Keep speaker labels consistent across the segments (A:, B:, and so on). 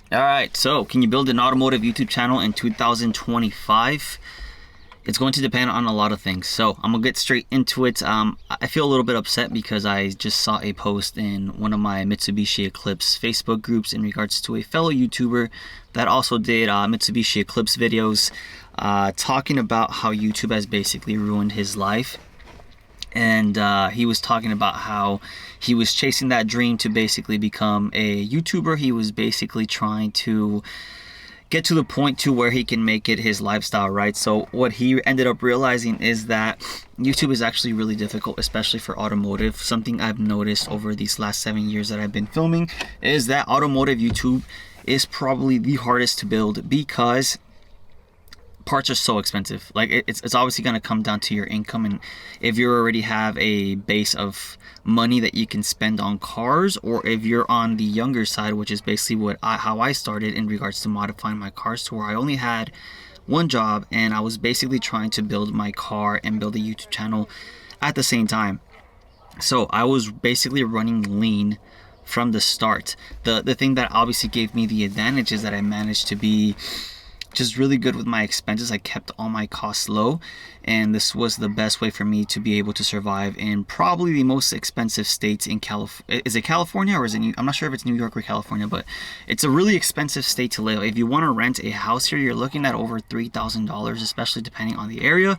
A: All right, so can you build an automotive YouTube channel in 2025? It's going to depend on a lot of things. So I'm gonna get straight into it. I feel a little bit upset because I just saw a post in one of my Mitsubishi Eclipse Facebook groups in regards to a fellow YouTuber that also did Mitsubishi Eclipse videos, talking about how YouTube has basically ruined his life. And he was talking about how he was chasing that dream to basically become a YouTuber. He was basically trying to get to the point to where he can make it his lifestyle, right? So what he ended up realizing is that YouTube is actually really difficult, especially for automotive. Something I've noticed over these last 7 years that I've been filming is that automotive YouTube is probably the hardest to build because parts are so expensive. Like it's obviously going to come down to your income, and if you already have a base of money that you can spend on cars, or if you're on the younger side, which is basically how I started in regards to modifying my cars, to where I only had one job and I was basically trying to build my car and build a YouTube channel at the same time. So I was basically running lean from the start. The thing that obviously gave me the advantage is that I managed to be just really good with my expenses. I kept all my costs low, and this was the best way for me to be able to survive in probably the most expensive states in California. Is it California or is it I'm not sure if it's New York or California, but it's a really expensive state to live. If you want to rent a house here, you're looking at over $3,000, especially depending on the area.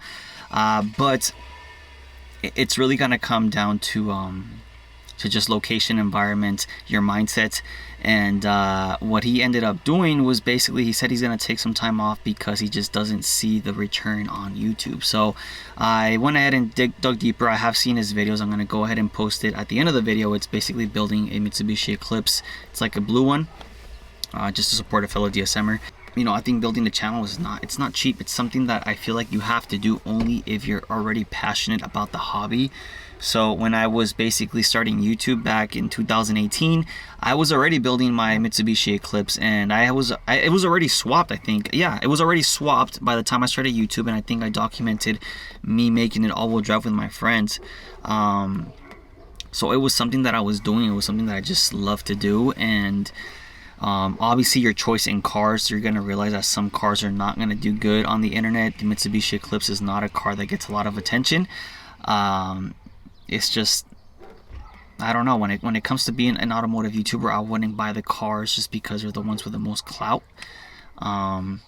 A: But it's really gonna come down to just location, environment, your mindset. And what he ended up doing was basically, he said he's going to take some time off because he just doesn't see the return on YouTube. So I went ahead and dug deeper. I have seen his videos. I'm going to go ahead and post it at the end of the video. It's basically building a Mitsubishi Eclipse. It's like a blue one, just to support a fellow DSMer. You know, I think building the channel it's not cheap. It's something that I feel like you have to do only if you're already passionate about the hobby. So when I was basically starting YouTube back in 2018, I was already building my Mitsubishi Eclipse, and it was already swapped, I think. Yeah, it was already swapped by the time I started YouTube, and I think I documented me making it all-wheel drive with my friends. So it was something that I was doing. It was something that I just love to do. And obviously your choice in cars, you're going to realize that some cars are not going to do good on the internet. The Mitsubishi Eclipse is not a car that gets a lot of attention. It's just, I don't know, when it comes to being an automotive YouTuber, I wouldn't buy the cars just because they're the ones with the most clout. Yeah,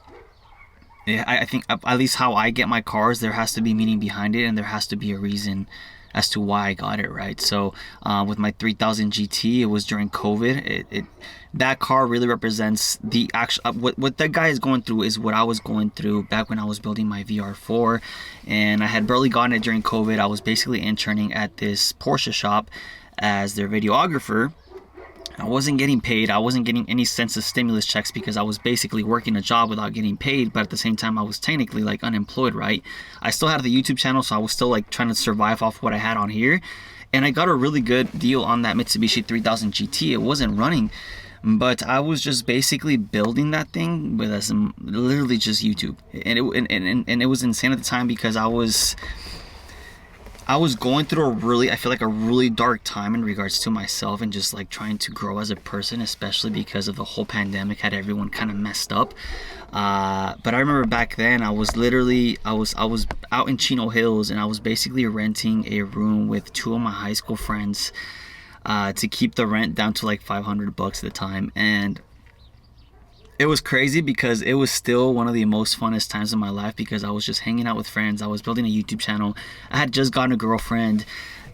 A: I think at least how I get my cars, there has to be meaning behind it, and there has to be a reason as to why I got it, right? So with my 3000 GT, it was during COVID. That car really represents the actual what that guy is going through is what I was going through back when I was building my VR4, and I had barely gotten it during COVID. I was basically interning at this Porsche shop as their videographer. I wasn't getting paid. I wasn't getting any sense of stimulus checks because I was basically working a job without getting paid, but at the same time I was technically like unemployed, right? I still had the YouTube channel, so I was still like trying to survive off what I had on here, and I got a really good deal on that Mitsubishi 3000 GT. It wasn't running, but I was just basically building that thing with literally just YouTube, and it was insane at the time because I was going through I feel like a really dark time in regards to myself and just like trying to grow as a person, especially because of the whole pandemic had everyone kind of messed up. But I remember back then I was out in Chino Hills, and I was basically renting a room with two of my high school friends to keep the rent down to like $500 at the time. And it was crazy because it was still one of the most funnest times of my life because I was just hanging out with friends. I was building a YouTube channel. I had just gotten a girlfriend,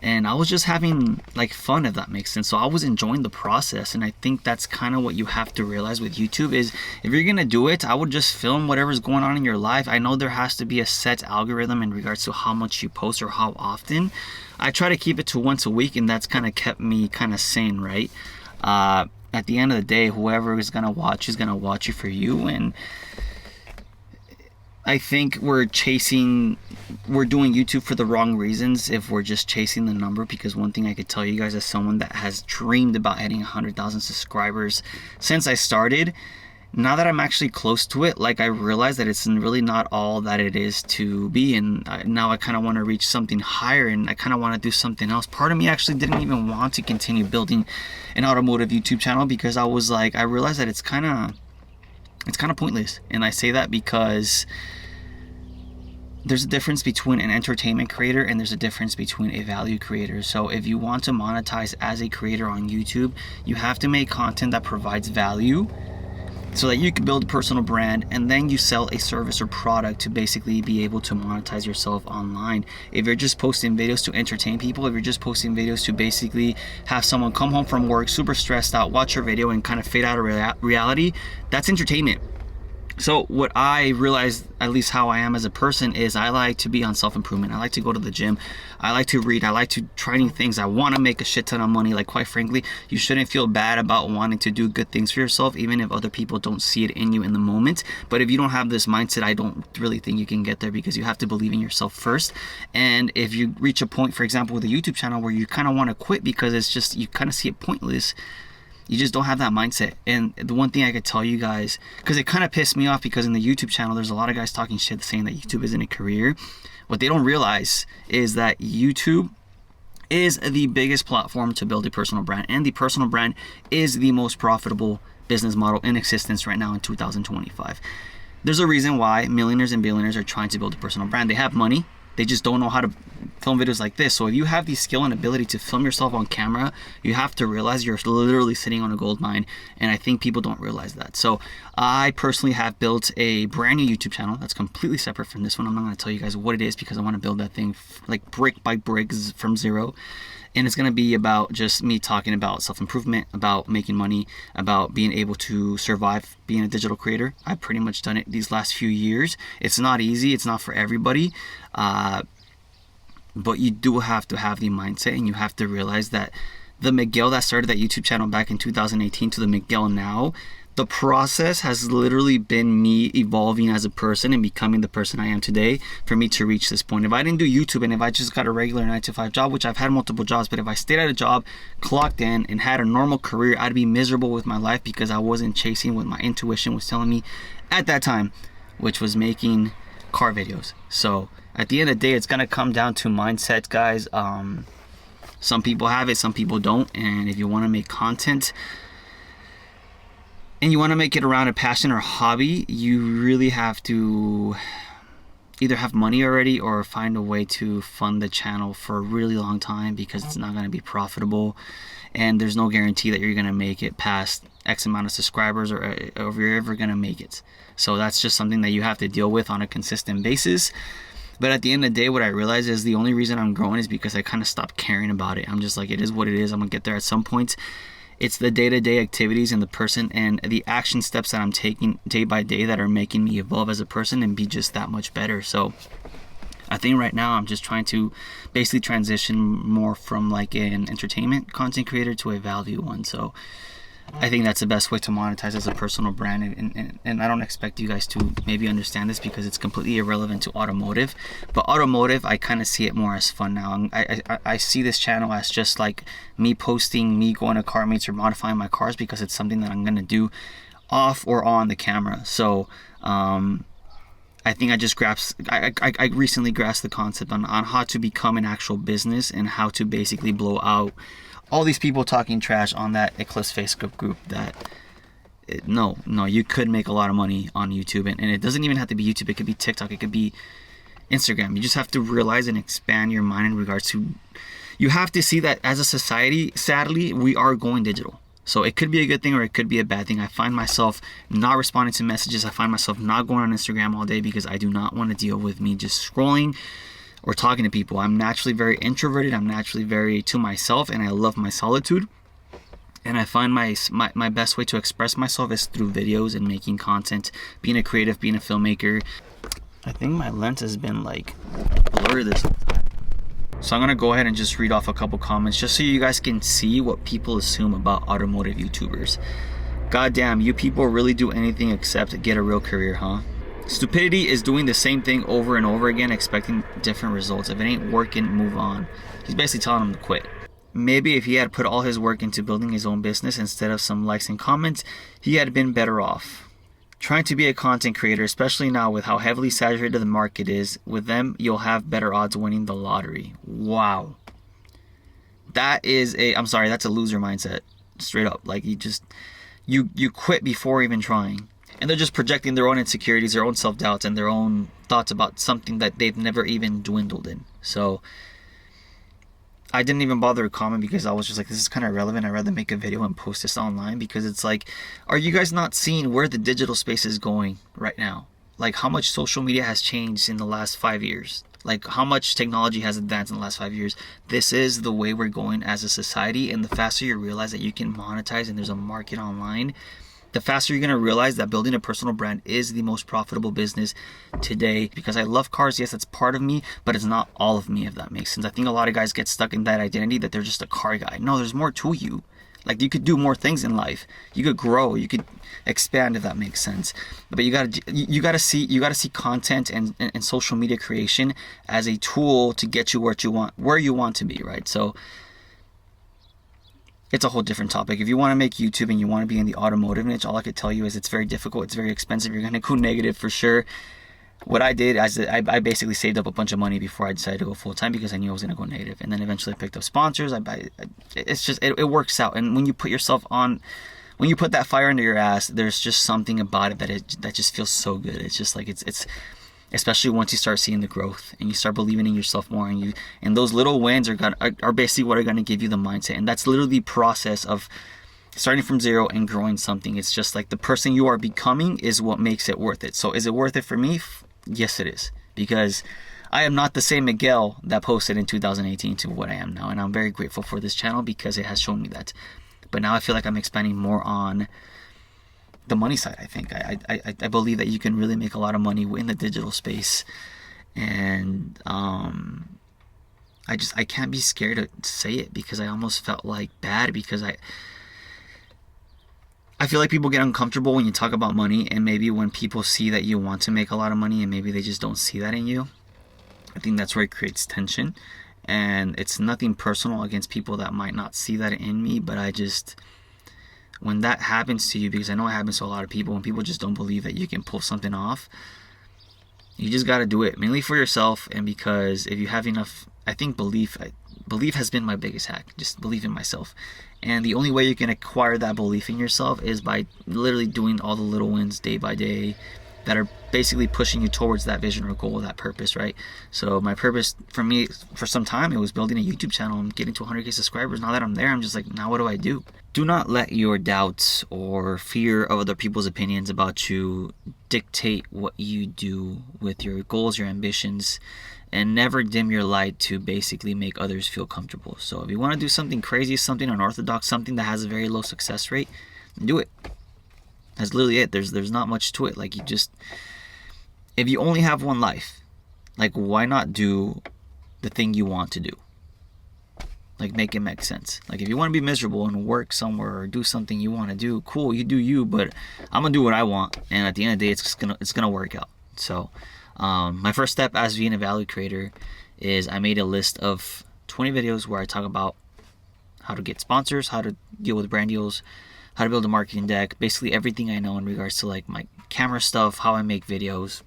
A: and I was just having like fun, if that makes sense. So I was enjoying the process, and I think that's kind of what you have to realize with YouTube is if you're gonna do it, I would just film whatever's going on in your life. I know there has to be a set algorithm in regards to how much you post or how often. I try to keep it to once a week, and that's kind of kept me kind of sane, right? At the end of the day, whoever is gonna watch is gonna watch you for you. And I think we're doing YouTube for the wrong reasons if we're just chasing the number. Because one thing I could tell you guys, as someone that has dreamed about hitting 100,000 subscribers since I started, now that I'm actually close to it, like I realize that it's really not all that it is to be, and now I kind of want to reach something higher, and I kind of want to do something else. Part of me actually didn't even want to continue building an automotive YouTube channel because I was like, I realized that it's kind of pointless. And I say that because there's a difference between an entertainment creator and there's a difference between a value creator. So if you want to monetize as a creator on YouTube, you have to make content that provides value so that you can build a personal brand, and then you sell a service or product to basically be able to monetize yourself online. If you're just posting videos to entertain people, if you're just posting videos to basically have someone come home from work super stressed out, watch your video and kind of fade out of reality, that's entertainment. So what I realized, at least how I am as a person, is I like to be on self-improvement. I like to go to the gym. I like to read. I like to try new things. I want to make a shit ton of money. Like, quite frankly, you shouldn't feel bad about wanting to do good things for yourself, even if other people don't see it in you in the moment. But if you don't have this mindset, I don't really think you can get there, because you have to believe in yourself first. And if you reach a point, for example, with a YouTube channel where you kind of want to quit because it's just, you kind of see it pointless, you just don't have that mindset. And the one thing I could tell you guys, because it kind of pissed me off, because in the YouTube channel there's a lot of guys talking shit saying that YouTube isn't a career. What they don't realize is that YouTube is the biggest platform to build a personal brand, and the personal brand is the most profitable business model in existence right now in 2025. There's a reason why millionaires and billionaires are trying to build a personal brand. They have money, they just don't know how to film videos like this. So if you have the skill and ability to film yourself on camera, you have to realize you're literally sitting on a gold mine. And I think people don't realize that. So I personally have built a brand new YouTube channel that's completely separate from this one. I'm not going to tell you guys what it is, because I want to build that thing like brick by brick from zero. And it's going to be about just me talking about self-improvement, about making money, about being able to survive being a digital creator. I've pretty much done it these last few years. It's not easy. It's not for everybody. But you do have to have the mindset, and you have to realize that the Miguel that started that YouTube channel back in 2018 to the Miguel now, the process has literally been me evolving as a person and becoming the person I am today for me to reach this point. If I didn't do YouTube, and if I just got a regular 9-to-5 job, which I've had multiple jobs, but if I stayed at a job, clocked in, and had a normal career, I'd be miserable with my life, because I wasn't chasing what my intuition was telling me at that time, which was making car videos. So at the end of the day, it's gonna come down to mindset, guys. Some people have it, some people don't. And if you want to make content and you want to make it around a passion or hobby, you really have to either have money already or find a way to fund the channel for a really long time, because it's not going to be profitable, and there's no guarantee that you're going to make it past X amount of subscribers, or if you're ever going to make it. So that's just something that you have to deal with on a consistent basis. But at the end of the day, what I realize is the only reason I'm growing is because I kind of stopped caring about it. I'm just like, it is what it is. I'm going to get there at some point. It's the day-to-day activities and the person and the action steps that I'm taking day by day that are making me evolve as a person and be just that much better. So I think right now I'm just trying to basically transition more from like an entertainment content creator to a value one. So I think that's the best way to monetize as a personal brand, and I don't expect you guys to maybe understand this because it's completely irrelevant to automotive. But automotive, I kind of see it more as fun now. I see this channel as just like me posting me going to car meets or modifying my cars, because it's something that I'm gonna do off or on the camera. So I think I recently grasped the concept on how to become an actual business, and how to basically blow out all these people talking trash on that Eclipse Facebook group. No, you could make a lot of money on YouTube, and it doesn't even have to be YouTube. It could be TikTok, it could be Instagram. You just have to realize and expand your mind in regards to, you have to see that as a society, sadly, we are going digital. So it could be a good thing or it could be a bad thing. I find myself not responding to messages. I find myself not going on Instagram all day, because I do not want to deal with me just scrolling or talking to people. I'm naturally very introverted. I'm naturally very to myself, and I love my solitude. And I find my best way to express myself is through videos and making content, being a creative, being a filmmaker. I think my lens has been like blurred this whole time. So I'm gonna go ahead and just read off a couple comments just so you guys can see what people assume about automotive YouTubers. Goddamn, you people really do anything except get a real career, huh? Stupidity is doing the same thing over and over again, expecting different results. If it ain't working, move on. He's basically telling him to quit. Maybe if he had put all his work into building his own business instead of some likes and comments, he had been better off. Trying to be a content creator, especially now with how heavily saturated the market is, with them, you'll have better odds winning the lottery. Wow. That's a loser mindset. Straight up. Like, you quit before even trying. And they're just projecting their own insecurities, their own self-doubts, and their own thoughts about something that they've never even dwindled in. So I didn't even bother to comment because I was just like, this is kind of irrelevant. I'd rather make a video and post this online, because it's like, are you guys not seeing where the digital space is going right now? Like, how much social media has changed in the last 5 years? Like, how much technology has advanced in the last 5 years? This is the way we're going as a society. And the faster you realize that you can monetize and there's a market online, the faster you're going to realize that building a personal brand is the most profitable business today. Because I love cars. Yes, that's part of me, but it's not all of me, if that makes sense. I think a lot of guys get stuck in that identity that they're just a car guy. No, there's more to you. Like, you could do more things in life. You could grow. You could expand, if that makes sense. But you gotta see content and social media creation as a tool to get you where you want to be, right? So it's a whole different topic. If you want to make YouTube and you want to be in the automotive niche, all I could tell you is it's very difficult. It's very expensive. You're gonna go negative for sure. What I did is I basically saved up a bunch of money before I decided to go full time, because I knew I was gonna go negative. And then eventually I picked up sponsors. It works out. And when you put that fire under your ass, there's just something about it that just feels so good. It's just like it's especially once you start seeing the growth and you start believing in yourself more, and those little wins are basically what are gonna give you the mindset. And that's literally the process of starting from zero and growing something. It's just like the person you are becoming is what makes it worth it. So is it worth it for me? Yes, it is. Because I am not the same Miguel that posted in 2018 to what I am now. And I'm very grateful for this channel because it has shown me that. But now I feel like I'm expanding more on the money side. I think I believe that you can really make a lot of money in the digital space. And I can't be scared to say it, because I almost felt like bad, because I feel like people get uncomfortable when you talk about money, and maybe when people see that you want to make a lot of money and maybe they just don't see that in you. I think that's where it creates tension. And it's nothing personal against people that might not see that in me, but when that happens to you, because I know it happens to a lot of people, when people just don't believe that you can pull something off, you just got to do it, mainly for yourself. And because if you have enough, I think belief has been my biggest hack. Just believe in myself. And the only way you can acquire that belief in yourself is by literally doing all the little wins day by day that are basically pushing you towards that vision or goal, that purpose, right? So my purpose for me, for some time, it was building a YouTube channel and getting to 100K subscribers. Now that I'm there, I'm just like, now what do I do? Do not let your doubts or fear of other people's opinions about you dictate what you do with your goals, your ambitions. And never dim your light to basically make others feel comfortable. So if you want to do something crazy, something unorthodox, something that has a very low success rate, do it. That's literally it. There's not much to it. Like, if you only have one life, like, why not do the thing you want to do? Like, make it make sense. Like, if you want to be miserable and work somewhere or do something you want to do, cool, you do you, but I'm gonna do what I want, and at the end of the day, it's gonna work out. So my first step as being a value creator is I made a list of 20 videos where I talk about how to get sponsors, how to deal with brand deals, how to build a marketing deck, basically everything I know in regards to like my camera stuff, how I make videos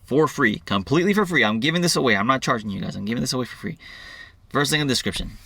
A: for free, completely for free. I'm giving this away. I'm not charging you guys. I'm giving this away for free. First thing in the description.